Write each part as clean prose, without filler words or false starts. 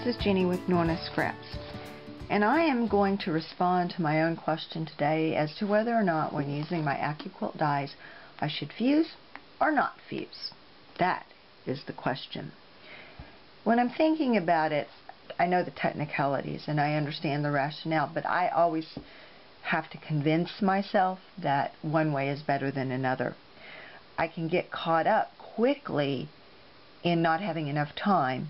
this is Jenny with Norna Scraps, and I am going to respond to my own question today as to whether or not when using my AccuQuilt dies I should fuse or not fuse. That is the question. When I'm thinking about it, I know the technicalities and I understand the rationale, but I always have to convince myself that one way is better than another. I can get caught up quickly in not having enough time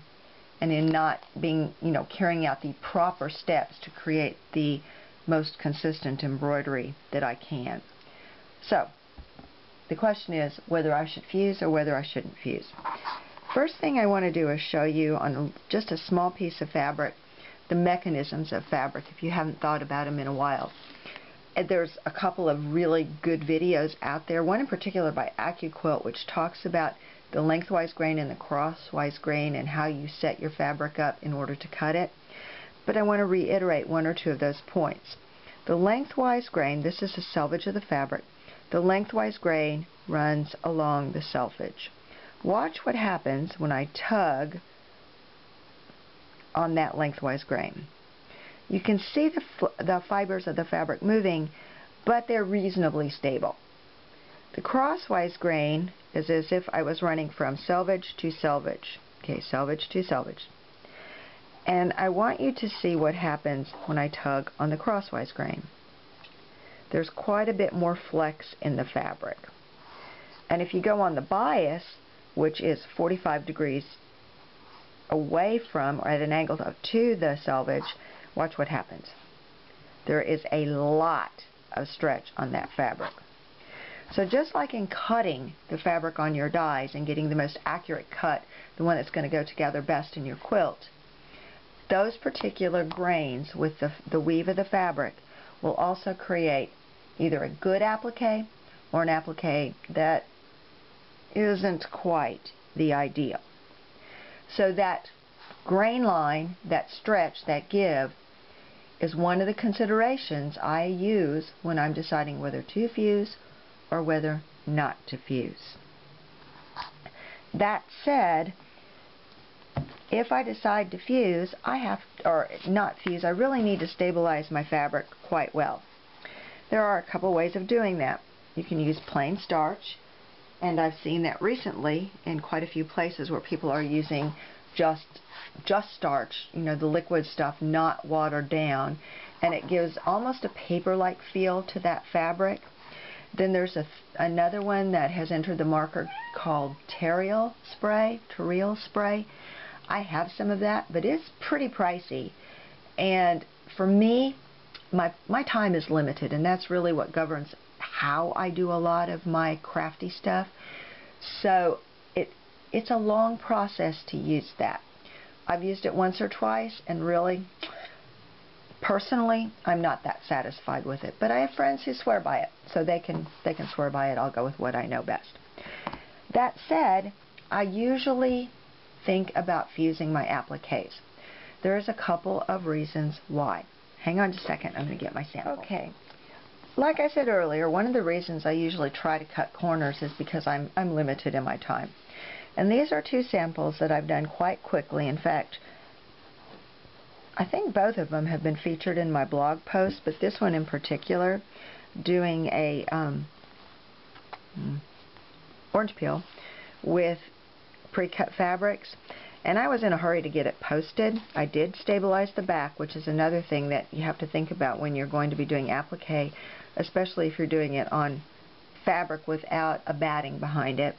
and in not being, carrying out the proper steps to create the most consistent embroidery that I can. So, the question is whether I should fuse or whether I shouldn't fuse. First thing I want to do is show you on just a small piece of fabric the mechanisms of fabric if you haven't thought about them in a while. There's a couple of really good videos out there, one in particular by AccuQuilt, which talks about the lengthwise grain and the crosswise grain and how you set your fabric up in order to cut it. But I want to reiterate one or two of those points. The lengthwise grain, this is the selvage of the fabric, the lengthwise grain runs along the selvage. Watch what happens when I tug on that lengthwise grain. You can see the fibers of the fabric moving, but they're reasonably stable. The crosswise grain is as if I was running from selvage to selvage. Okay, selvage to selvage. And I want you to see what happens when I tug on the crosswise grain. There's quite a bit more flex in the fabric. And if you go on the bias, which is 45 degrees away from or at an angle to the selvage, watch what happens. There is a lot of stretch on that fabric. So just like in cutting the fabric on your dies and getting the most accurate cut, the one that's going to go together best in your quilt, those particular grains with the weave of the fabric will also create either a good applique or an applique that isn't quite the ideal. So that grain line, that stretch, that give, is one of the considerations I use when I'm deciding whether to fuse or whether not to fuse. That said, if I decide to fuse, or not fuse, I really need to stabilize my fabric quite well. There are a couple ways of doing that. You can use plain starch, and I've seen that recently in quite a few places where people are using just starch, the liquid stuff, not watered down, and it gives almost a paper-like feel to that fabric. Then there's another one that has entered the market called Terreal spray. I have some of that, but it's pretty pricey. And for me, my time is limited, and that's really what governs how I do a lot of my crafty stuff. So it's a long process to use that. I've used it once or twice, and really, personally, I'm not that satisfied with it. But I have friends who swear by it, so they can swear by it. I'll go with what I know best. That said, I usually think about fusing my appliques. There's a couple of reasons why. Hang on just a second. I'm going to get my sample. Okay. Like I said earlier, one of the reasons I usually try to cut corners is because I'm limited in my time. And these are two samples that I've done quite quickly. In fact, I think both of them have been featured in my blog post, but this one in particular, doing a orange peel with pre-cut fabrics, and I was in a hurry to get it posted. I did stabilize the back, which is another thing that you have to think about when you're going to be doing applique, especially if you're doing it on fabric without a batting behind it.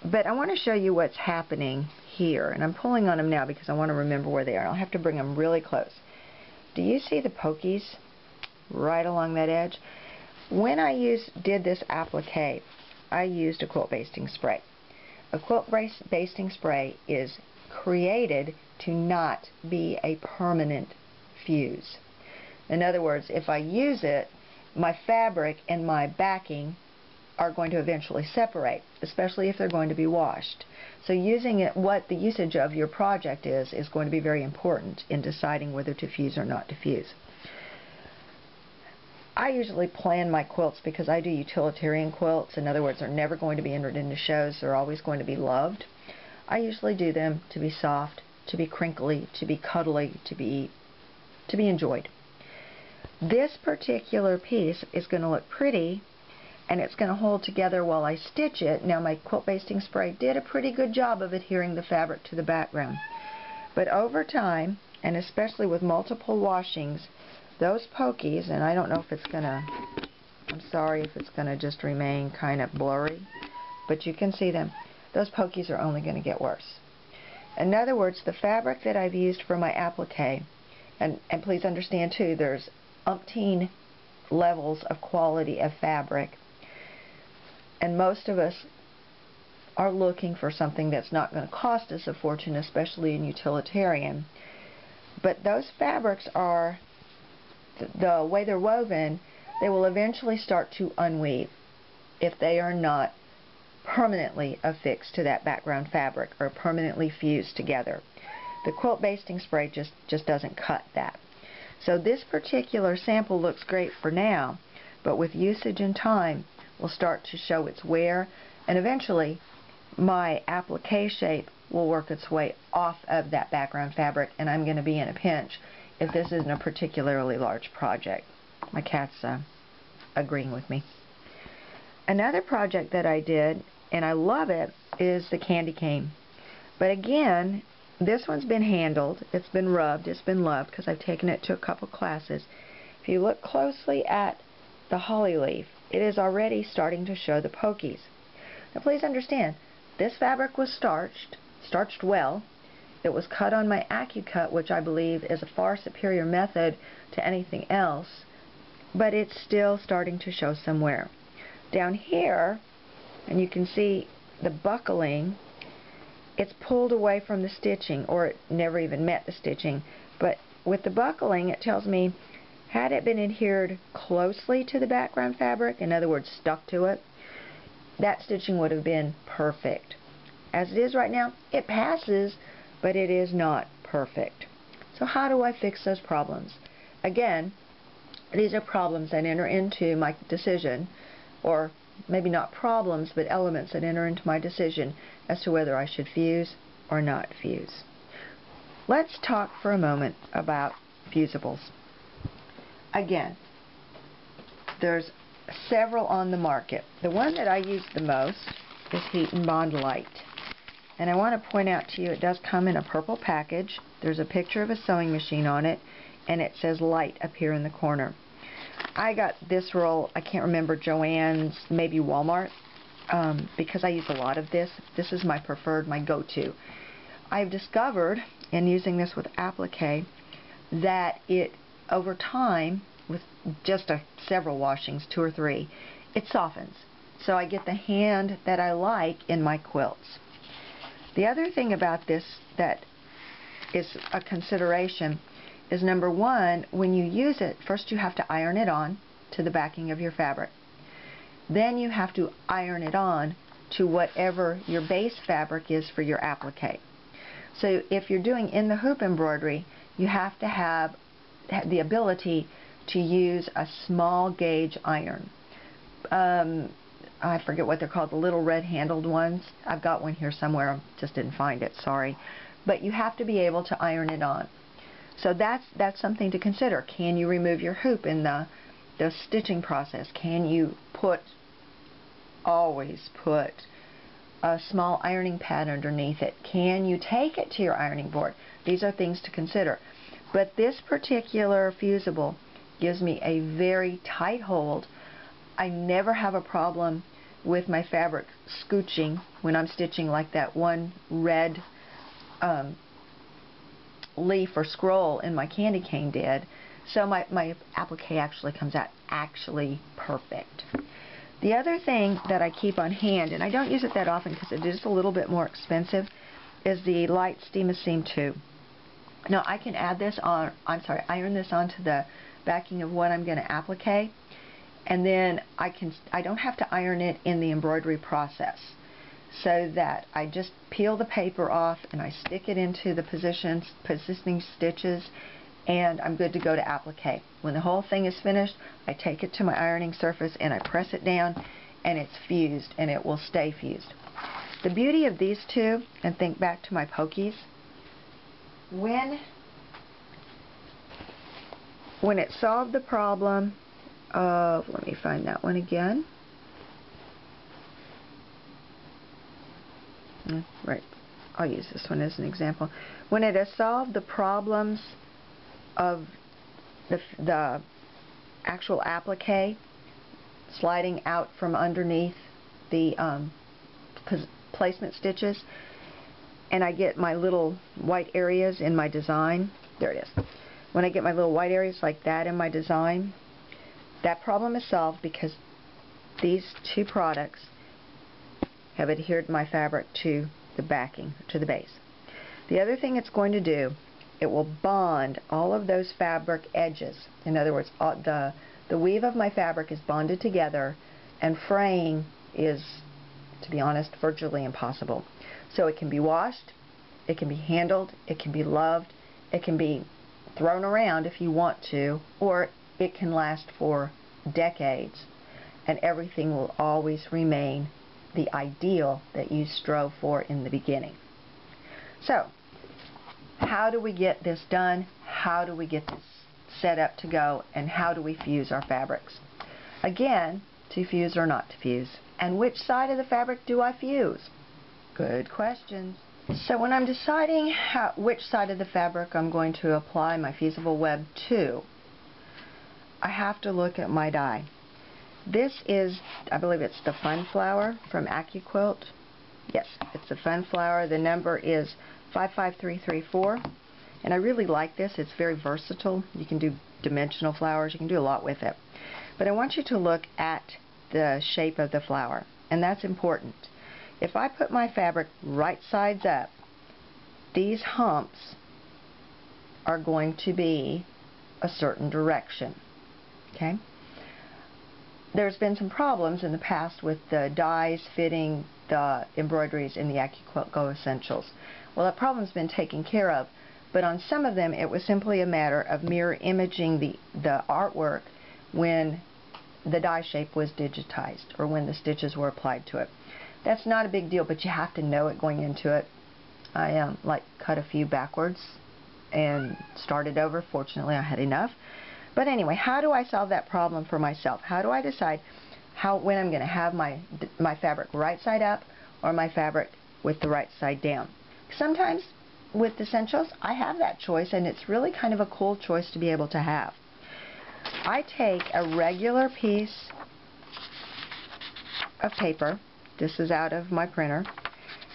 But I want to show you what's happening here, and I'm pulling on them now because I want to remember where they are. I'll have to bring them really close. Do you see the pokies right along that edge? When I did this applique, I used a quilt basting spray. A quilt basting spray is created to not be a permanent fuse. In other words, if I use it, my fabric and my backing are going to eventually separate, especially if they're going to be washed. So using it, what the usage of your project is going to be very important in deciding whether to fuse or not to fuse. I usually plan my quilts because I do utilitarian quilts. In other words, they're never going to be entered into shows. They're always going to be loved. I usually do them to be soft, to be crinkly, to be cuddly, to be enjoyed. This particular piece is going to look pretty, and it's going to hold together while I stitch it. Now, my quilt basting spray did a pretty good job of adhering the fabric to the background. But over time, and especially with multiple washings, those pokies, and I don't know if it's going to, I'm sorry if it's going to just remain kind of blurry, but you can see them. Those pokies are only going to get worse. In other words, the fabric that I've used for my applique, and please understand too, there's umpteen levels of quality of fabric, and most of us are looking for something that's not going to cost us a fortune, especially in utilitarian. But those fabrics are, the way they're woven, they will eventually start to unweave if they are not permanently affixed to that background fabric or permanently fused together. The quilt basting spray just doesn't cut that. So this particular sample looks great for now, but with usage and time will start to show its wear, and eventually my applique shape will work its way off of that background fabric, and I'm going to be in a pinch if this isn't a particularly large project. My cat's agreeing with me. Another project that I did, and I love it, is the candy cane. But again, this one's been handled, it's been rubbed, it's been loved, because I've taken it to a couple classes. If you look closely at the holly leaf, it is already starting to show the pokies. Now please understand, this fabric was starched well. It was cut on my AccuQuilt, which I believe is a far superior method to anything else, but it's still starting to show some wear. Down here, and you can see the buckling, it's pulled away from the stitching, or it never even met the stitching. But with the buckling, it tells me, had it been adhered closely to the background fabric, in other words, stuck to it, that stitching would have been perfect. As it is right now, it passes, but it is not perfect. So how do I fix those problems? Again, these are problems that enter into my decision, or maybe not problems, but elements that enter into my decision as to whether I should fuse or not fuse. Let's talk for a moment about fusibles. Again, there's several on the market. The one that I use the most is Heat and Bond Light. And I want to point out to you, it does come in a purple package. There's a picture of a sewing machine on it, and it says light up here in the corner. I got this roll, I can't remember, Joann's, maybe Walmart, because I use a lot of this. This is my preferred, my go-to. I've discovered, in using this with applique, that it, over time, with just several washings, 2 or 3, it softens. So I get the hand that I like in my quilts. The other thing about this that is a consideration is, number one, when you use it, first you have to iron it on to the backing of your fabric. Then you have to iron it on to whatever your base fabric is for your applique. So if you're doing in the hoop embroidery, you have to have the ability to use a small gauge iron. I forget what they're called, the little red handled ones. I've got one here somewhere, I just didn't find it, sorry. But you have to be able to iron it on. So that's something to consider. Can you remove your hoop in the stitching process? Can you always put a small ironing pad underneath it? Can you take it to your ironing board? These are things to consider. But this particular fusible gives me a very tight hold. I never have a problem with my fabric scooching when I'm stitching, like that one red leaf or scroll in my candy cane did. So my applique actually comes out perfect. The other thing that I keep on hand, and I don't use it that often because it is a little bit more expensive, is the light Steam-A-Seam 2. Now I can add this on, iron this onto the backing of what I'm going to applique, and then I don't have to iron it in the embroidery process. So that I just peel the paper off and I stick it into the positioning stitches, and I'm good to go to applique. When the whole thing is finished, I take it to my ironing surface and I press it down, and it's fused, and it will stay fused. The beauty of these two, and think back to my pokies, when it solved the problem of, let me find that one again. Right, I'll use this one as an example. When it has solved the problems of the actual applique sliding out from underneath the placement stitches, and I get my little white areas in my design, there it is. When I get my little white areas like that in my design, that problem is solved because these two products have adhered my fabric to the backing, to the base. The other thing it's going to do, it will bond all of those fabric edges. In other words, the weave of my fabric is bonded together, and fraying is, to be honest, virtually impossible. So it can be washed, it can be handled, it can be loved, it can be thrown around if you want to, or it can last for decades, and everything will always remain the ideal that you strove for in the beginning. So, how do we get this done? How do we get this set up to go? And how do we fuse our fabrics? Again, to fuse or not to fuse. And which side of the fabric do I fuse? Good questions. So when I'm deciding which side of the fabric I'm going to apply my fusible web to, I have to look at my die. This is, I believe it's the Fun Flower from AccuQuilt. Yes, it's the Fun Flower. The number is 55334. And I really like this. It's very versatile. You can do dimensional flowers. You can do a lot with it. But I want you to look at the shape of the flower. And that's important. If I put my fabric right sides up, these humps are going to be a certain direction. Okay? There's been some problems in the past with the dies fitting the embroideries in the AccuquiltGo Essentials. Well, that problem's been taken care of, but on some of them it was simply a matter of mirror imaging the artwork when the die shape was digitized or when the stitches were applied to it. That's not a big deal, but you have to know it going into it. I cut a few backwards and started over. Fortunately, I had enough. But anyway, how do I solve that problem for myself? How do I decide when I'm going to have my fabric right side up or my fabric with the right side down? Sometimes with Essentials, I have that choice, and it's really kind of a cool choice to be able to have. I take a regular piece of paper. This is out of my printer.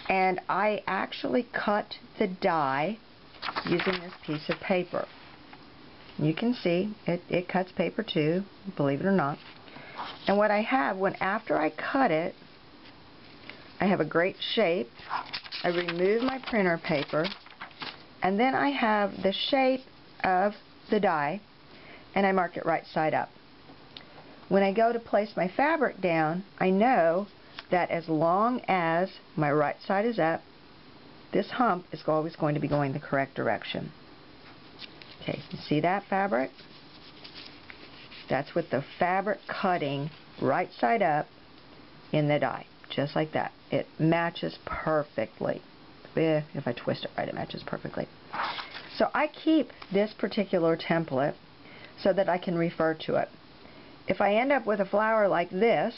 And I actually cut the die using this piece of paper. You can see it cuts paper too, believe it or not. And what I have, after I cut it, I have a great shape. I remove my printer paper, and then I have the shape of the die, and I mark it right side up. When I go to place my fabric down, I know that as long as my right side is up, this hump is always going to be going the correct direction. Okay, you see that fabric? That's with the fabric cutting right side up in the die, just like that. It matches perfectly. If I twist it right, it matches perfectly. So I keep this particular template so that I can refer to it. If I end up with a flower like this,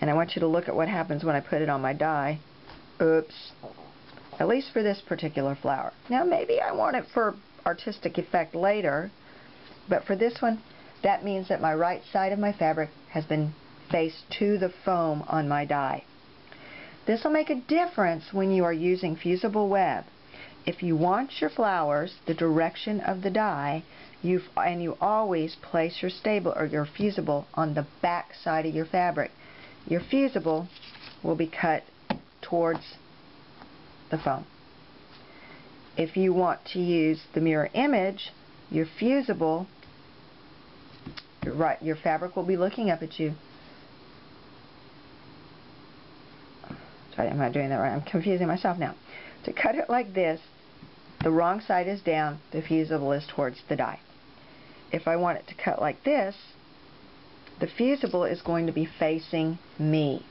and I want you to look at what happens when I put it on my die. Oops. At least for this particular flower. Now maybe I want it for artistic effect later, but for this one, that means that my right side of my fabric has been faced to the foam on my die. This will make a difference when you are using fusible web. If you want your flowers the direction of the die, you always place your stable or your fusible on the back side of your fabric. Your fusible will be cut towards the foam. If you want to use the mirror image, your fusible, your fabric will be looking up at you. Sorry, I'm not doing that right. I'm confusing myself now. To cut it like this, the wrong side is down, the fusible is towards the die. If I want it to cut like this, the fusible is going to be facing me.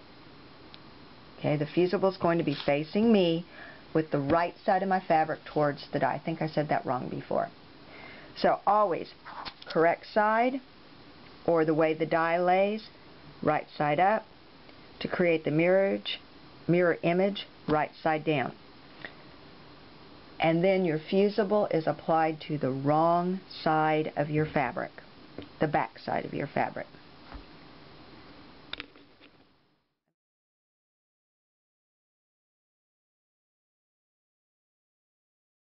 Okay, the fusible is going to be facing me with the right side of my fabric towards the die. I think I said that wrong before. So always correct side, or the way the die lays, right side up. To create the mirror image, right side down. And then your fusible is applied to the wrong side of your fabric, the back side of your fabric.